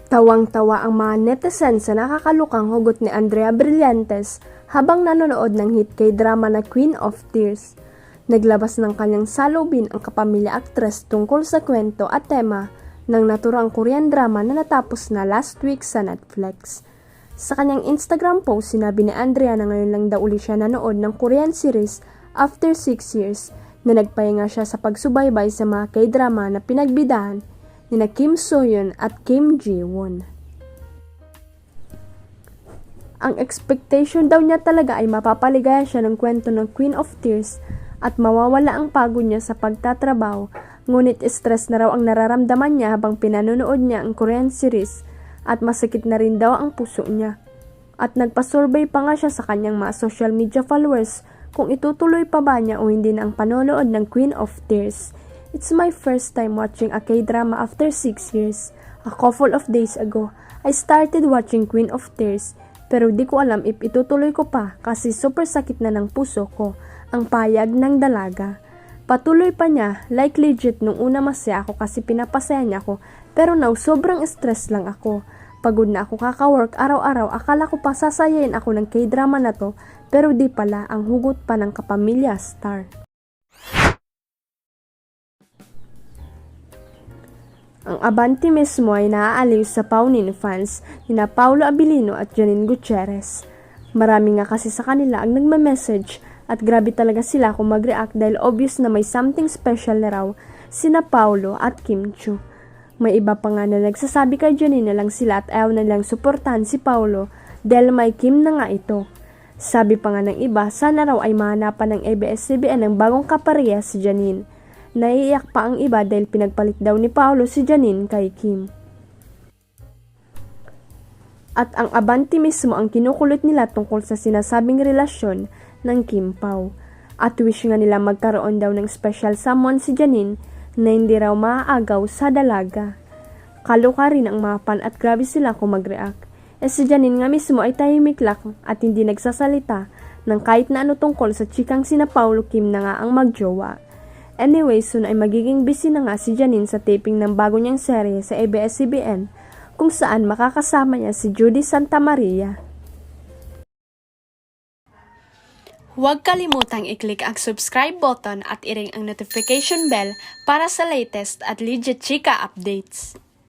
Tawang-tawa ang mga netizen sa nakakalukang hugot ni Andrea Brillantes habang nanonood ng hit K-drama na Queen of Tears. Naglabas ng kanyang salubin ang kapamilya aktres tungkol sa kwento at tema ng naturang Korean drama na natapos na last week sa Netflix. Sa kanyang Instagram post, sinabi ni Andrea na ngayon lang daw uli siya nanood ng Korean series after 6 years na nagpahinga siya sa pagsubaybay sa mga K-drama na pinagbidahan ni Kim So-yeon at Kim Ji-won. Ang expectation daw niya talaga ay mapapaligayan siya ng kwento ng Queen of Tears at mawawala ang pagod niya sa pagtatrabaho, ngunit stress na raw ang nararamdaman niya habang pinanonood niya ang Korean series at masakit na rin daw ang puso niya. At nagpa-survey pa nga siya sa kanyang mga social media followers kung itutuloy pa ba niya o hindi na ang panonood ng Queen of Tears. It's my first time watching a K-drama after 6 years. A couple of days ago, I started watching Queen of Tears pero di ko alam if itutuloy ko pa kasi super sakit na ng puso ko, ang payag ng dalaga. Patuloy pa niya, like legit nung una masaya ako kasi pinapasaya niya ako pero now sobrang stress lang ako. Pagod na ako kaka-work araw-araw, akala ko pa sasayain ako ng K-drama na to pero di pala, ang hugot pa ng kapamilya star. Ang Abanti mismo ay naaaliw sa paunin fans nina Paulo Abilino at Janine Gutierrez. Marami nga kasi sa kanila ang nagme-message at grabe talaga sila kung mag-react dahil obvious na may something special na raw sina Paulo at Kim Chu. May iba pa nga na nagsasabi kay Janine na lang sila at ayaw na lang suportahan si Paulo dahil may Kim na nga ito. Sabi pa nga ng iba, sana raw ay mahanapan ng ABS-CBN ng bagong kapareha si Janine. Naiiyak pa ang iba dahil pinagpalit daw ni Paulo si Janine kay Kim. At ang Abanti mismo ang kinukulit nila tungkol sa sinasabing relasyon ng Kim Pao. At wish nga nila magkaroon daw ng special someone si Janine na hindi raw maaagaw sa dalaga. Kaloka rin ang mga fan at grabe sila kung mag-react. Si Janine nga mismo ay tahimik lang at hindi nagsasalita ng kahit na ano tungkol sa chikang sina Paulo Kim na nga ang magjowa. Anyway, soon ay magiging busy na nga si Janine sa taping ng bago niyang serye sa ABS-CBN kung saan makakasama niya si Judy Santa Maria. Huwag kalimutang i-click ang subscribe button at i-ring ang notification bell para sa latest at legit chika updates.